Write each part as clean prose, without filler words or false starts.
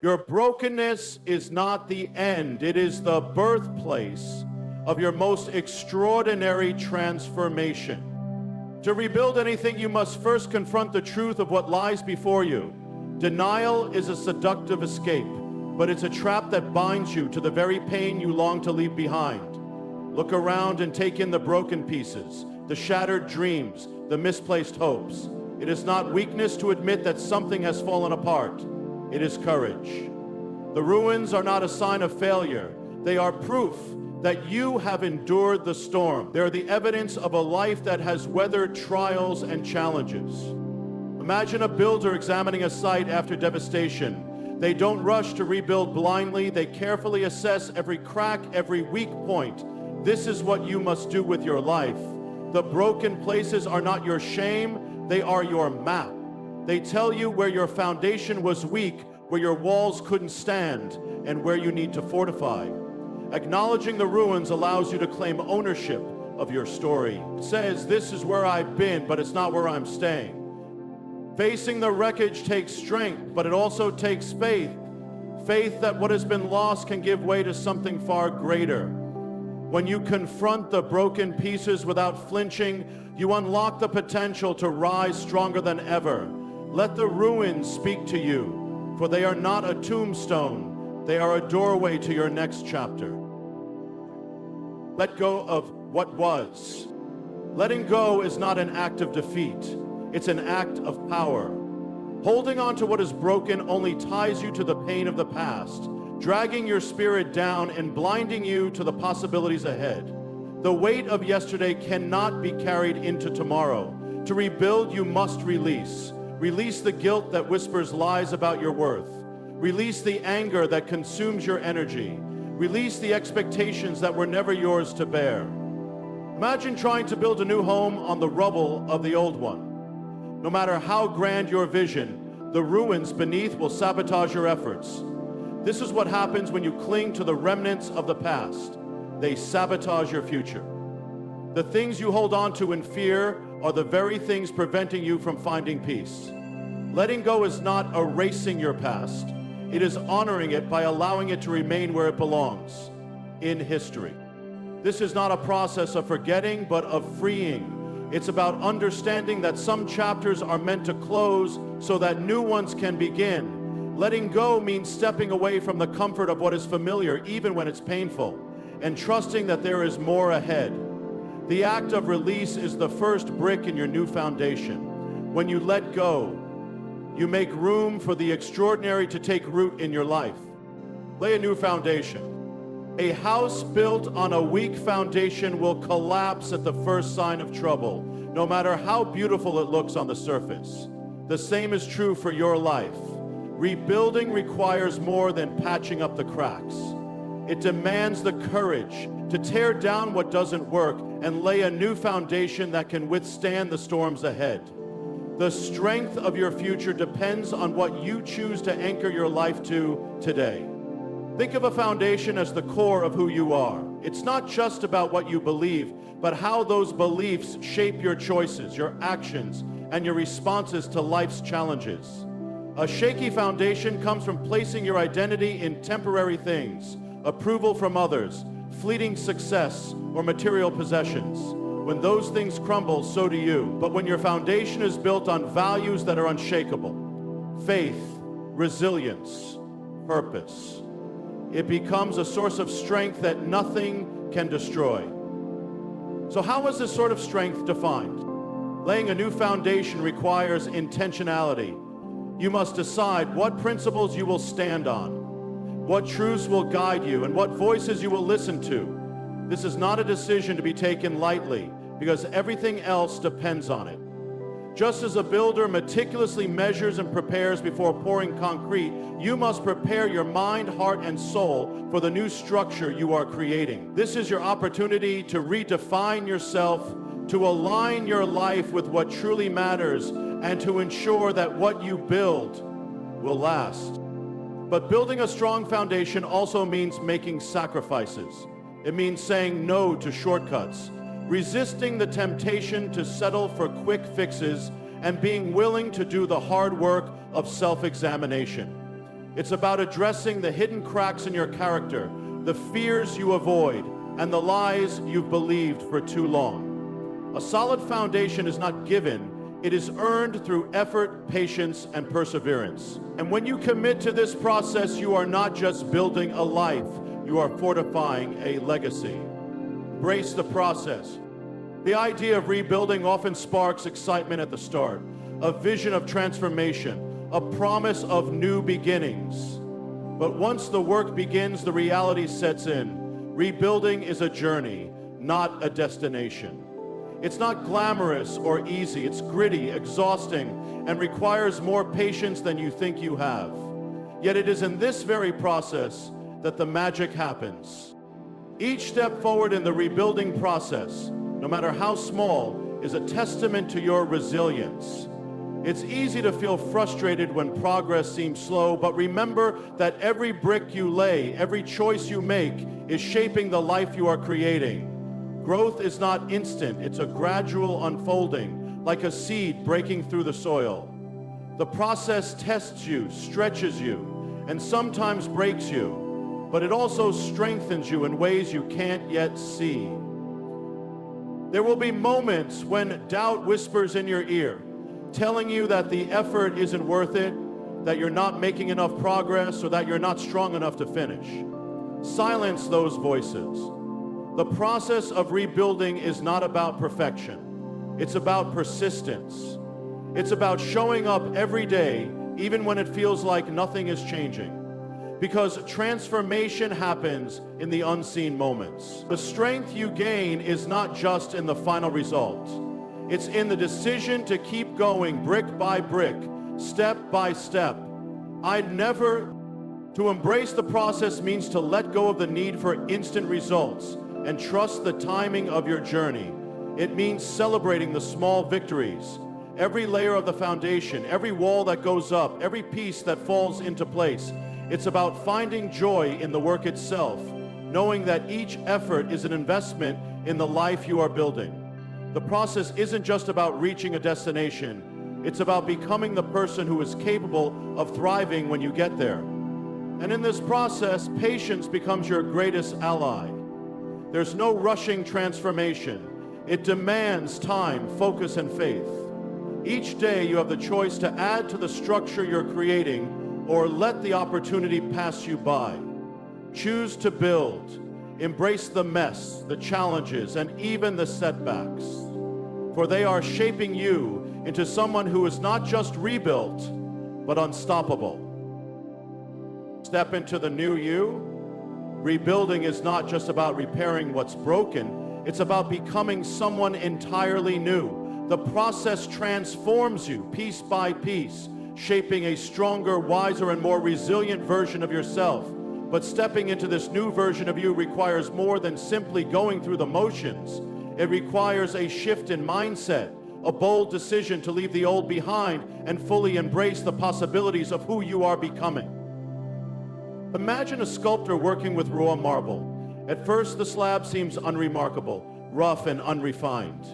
Your brokenness is not the end. It is the birthplace of your most extraordinary transformation. To rebuild anything, you must first confront the truth of what lies before you. Denial is a seductive escape, but it's a trap that binds you to the very pain you long to leave behind. Look around and take in the broken pieces, the shattered dreams, the misplaced hopes. It is not weakness to admit that something has fallen apart. It is courage. The ruins are not a sign of failure. They are proof that you have endured the storm. They are the evidence of a life that has weathered trials and challenges. Imagine a builder examining a site after devastation. They don't rush to rebuild blindly. They carefully assess every crack, every weak point. This is what you must do with your life. The broken places are not your shame. They are your map. They tell you where your foundation was weak, where your walls couldn't stand, and where you need to fortify. Acknowledging the ruins allows you to claim ownership of your story. It says, this is where I've been, but it's not where I'm staying. Facing the wreckage takes strength, but it also takes faith. Faith that what has been lost can give way to something far greater. When you confront the broken pieces without flinching, you unlock the potential to rise stronger than ever. Let the ruins speak to you, for they are not a tombstone. They are a doorway to your next chapter. Let go of what was. Letting go is not an act of defeat. It's an act of power. Holding on to what is broken only ties you to the pain of the past, dragging your spirit down and blinding you to the possibilities ahead. The weight of yesterday cannot be carried into tomorrow. To rebuild, you must release. Release the guilt that whispers lies about your worth. Release the anger that consumes your energy. Release the expectations that were never yours to bear. Imagine trying to build a new home on the rubble of the old one. No matter how grand your vision, the ruins beneath will sabotage your efforts. This is what happens when you cling to the remnants of the past. They sabotage your future. The things you hold on to in fear are the very things preventing you from finding peace. Letting go is not erasing your past. It is honoring it by allowing it to remain where it belongs, in history. This is not a process of forgetting, but of freeing. It's about understanding that some chapters are meant to close so that new ones can begin. Letting go means stepping away from the comfort of what is familiar, even when it's painful, and trusting that there is more ahead. The act of release is the first brick in your new foundation. When you let go, you make room for the extraordinary to take root in your life. Lay a new foundation. A house built on a weak foundation will collapse at the first sign of trouble, no matter how beautiful it looks on the surface. The same is true for your life. Rebuilding requires more than patching up the cracks. It demands the courage to tear down what doesn't work and lay a new foundation that can withstand the storms ahead. The strength of your future depends on what you choose to anchor your life to today. Think of a foundation as the core of who you are. It's not just about what you believe, but how those beliefs shape your choices, your actions, and your responses to life's challenges. A shaky foundation comes from placing your identity in temporary things, approval from others, fleeting success, or material possessions. When those things crumble, so do you. But when your foundation is built on values that are unshakable, faith, resilience, purpose, it becomes a source of strength that nothing can destroy. So how is this sort of strength defined? Laying a new foundation requires intentionality. You must decide what principles you will stand on, what truths will guide you, and what voices you will listen to. This is not a decision to be taken lightly, because everything else depends on it. Just as a builder meticulously measures and prepares before pouring concrete, you must prepare your mind, heart, and soul for the new structure you are creating. This is your opportunity to redefine yourself, to align your life with what truly matters, and to ensure that what you build will last. But building a strong foundation also means making sacrifices. It means saying no to shortcuts, resisting the temptation to settle for quick fixes, and being willing to do the hard work of self-examination. It's about addressing the hidden cracks in your character, the fears you avoid, and the lies you've believed for too long. A solid foundation is not given, it is earned through effort, patience, and perseverance. And when you commit to this process, you are not just building a life, you are fortifying a legacy. Embrace the process. The idea of rebuilding often sparks excitement at the start, a vision of transformation, a promise of new beginnings. But once the work begins, the reality sets in. Rebuilding is a journey, not a destination. It's not glamorous or easy. It's gritty, exhausting, and requires more patience than you think you have. Yet it is in this very process that the magic happens. Each step forward in the rebuilding process, no matter how small, is a testament to your resilience. It's easy to feel frustrated when progress seems slow, but remember that every brick you lay, every choice you make, is shaping the life you are creating. Growth is not instant, it's a gradual unfolding, like a seed breaking through the soil. The process tests you, stretches you, and sometimes breaks you, but it also strengthens you in ways you can't yet see. There will be moments when doubt whispers in your ear, telling you that the effort isn't worth it, that you're not making enough progress, or that you're not strong enough to finish. Silence those voices. The process of rebuilding is not about perfection. It's about persistence. It's about showing up every day, even when it feels like nothing is changing. Because transformation happens in the unseen moments. The strength you gain is not just in the final result. It's in the decision to keep going brick by brick, step by step. To embrace the process means to let go of the need for instant results and trust the timing of your journey. It means celebrating the small victories, every layer of the foundation, every wall that goes up, every piece that falls into place. It's about finding joy in the work itself, knowing that each effort is an investment in the life you are building. The process isn't just about reaching a destination. It's about becoming the person who is capable of thriving when you get there. And in this process, patience becomes your greatest ally. There's no rushing transformation. It demands time, focus, and faith. Each day you have the choice to add to the structure you're creating or let the opportunity pass you by. Choose to build. Embrace the mess, the challenges, and even the setbacks. For they are shaping you into someone who is not just rebuilt, but unstoppable. Step into the new you. Rebuilding is not just about repairing what's broken, it's about becoming someone entirely new. The process transforms you piece by piece, shaping a stronger, wiser, and more resilient version of yourself. But stepping into this new version of you requires more than simply going through the motions. It requires a shift in mindset, a bold decision to leave the old behind and fully embrace the possibilities of who you are becoming. Imagine a sculptor working with raw marble. At first, the slab seems unremarkable, rough and unrefined.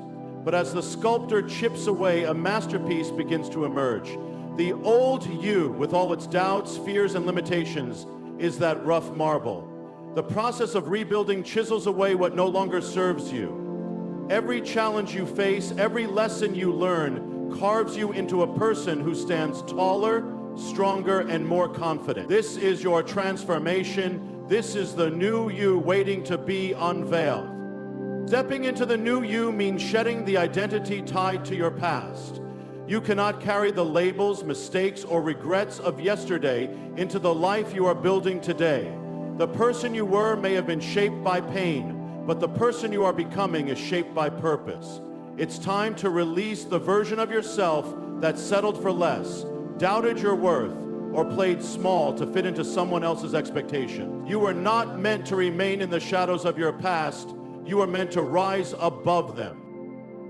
But as the sculptor chips away, a masterpiece begins to emerge. The old you, with all its doubts, fears, and limitations, is that rough marble. The process of rebuilding chisels away what no longer serves you. Every challenge you face, every lesson you learn, carves you into a person who stands taller, stronger, and more confident. This is your transformation. This is the new you waiting to be unveiled. Stepping into the new you means shedding the identity tied to your past. You cannot carry the labels, mistakes, or regrets of yesterday into the life you are building today. The person you were may have been shaped by pain, but the person you are becoming is shaped by purpose. It's time to release the version of yourself that settled for less, doubted your worth, or played small to fit into someone else's expectation. You were not meant to remain in the shadows of your past. You are meant to rise above them.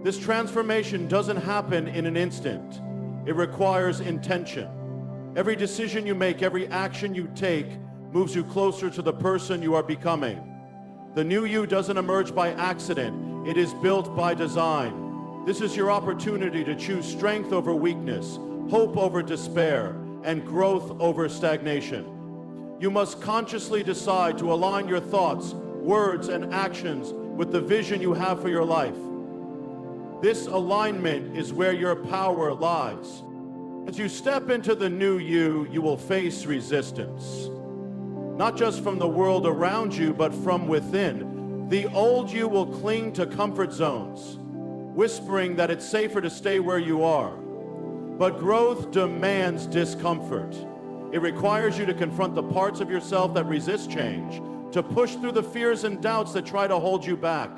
This transformation doesn't happen in an instant. It requires intention. Every decision you make, every action you take, moves you closer to the person you are becoming. The new you doesn't emerge by accident. It is built by design. This is your opportunity to choose strength over weakness, hope over despair, and growth over stagnation. You must consciously decide to align your thoughts, words, and actions with the vision you have for your life. This alignment is where your power lies. As you step into the new you, you will face resistance. Not just from the world around you, but from within. The old you will cling to comfort zones, whispering that it's safer to stay where you are. But growth demands discomfort. It requires you to confront the parts of yourself that resist change, to push through the fears and doubts that try to hold you back.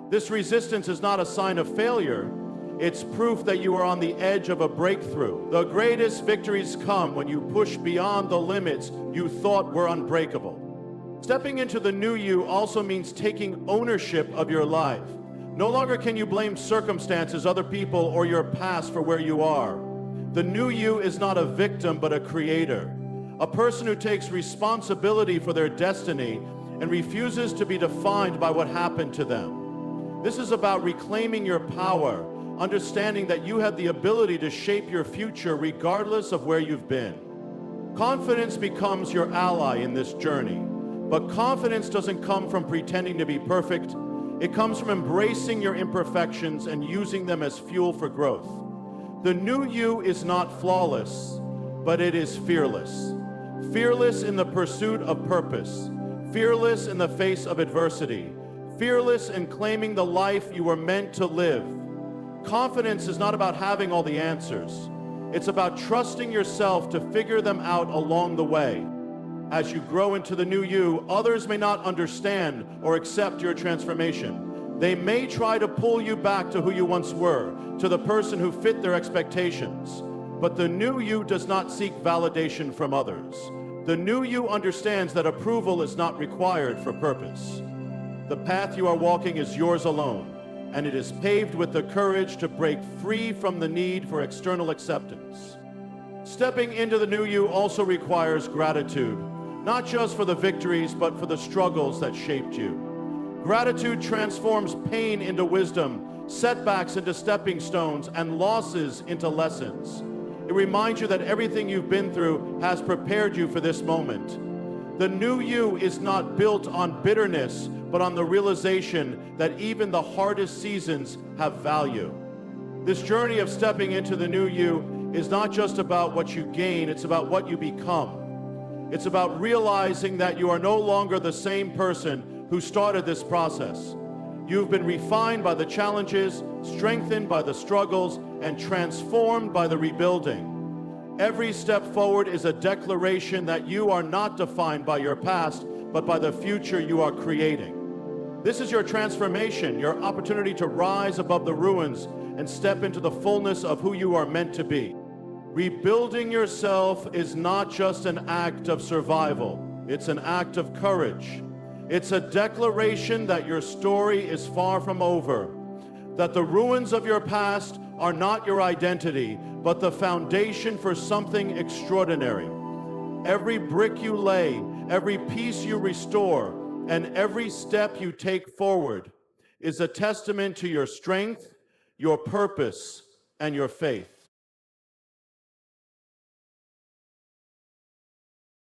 This resistance is not a sign of failure. It's proof that you are on the edge of a breakthrough. The greatest victories come when you push beyond the limits you thought were unbreakable. Stepping into the new you also means taking ownership of your life. No longer can you blame circumstances, other people, or your past for where you are. The new you is not a victim, but a creator. A person who takes responsibility for their destiny and refuses to be defined by what happened to them. This is about reclaiming your power, understanding that you have the ability to shape your future regardless of where you've been. Confidence becomes your ally in this journey, but confidence doesn't come from pretending to be perfect. It comes from embracing your imperfections and using them as fuel for growth. The new you is not flawless, but it is fearless. Fearless in the pursuit of purpose. Fearless in the face of adversity. Fearless in claiming the life you were meant to live. Confidence is not about having all the answers. It's about trusting yourself to figure them out along the way. As you grow into the new you, others may not understand or accept your transformation. They may try to pull you back to who you once were, to the person who fit their expectations. But the new you does not seek validation from others. The new you understands that approval is not required for purpose. The path you are walking is yours alone, and it is paved with the courage to break free from the need for external acceptance. Stepping into the new you also requires gratitude, not just for the victories, but for the struggles that shaped you. Gratitude transforms pain into wisdom, setbacks into stepping stones, and losses into lessons. It reminds you that everything you've been through has prepared you for this moment. The new you is not built on bitterness, but on the realization that even the hardest seasons have value. This journey of stepping into the new you is not just about what you gain, it's about what you become. It's about realizing that you are no longer the same person who started this process. You've been refined by the challenges, strengthened by the struggles, and transformed by the rebuilding. Every step forward is a declaration that you are not defined by your past, but by the future you are creating. This is your transformation, your opportunity to rise above the ruins and step into the fullness of who you are meant to be. Rebuilding yourself is not just an act of survival, it's an act of courage. It's a declaration that your story is far from over, that the ruins of your past are not your identity, but the foundation for something extraordinary. Every brick you lay, every piece you restore, and every step you take forward is a testament to your strength, your purpose, and your faith.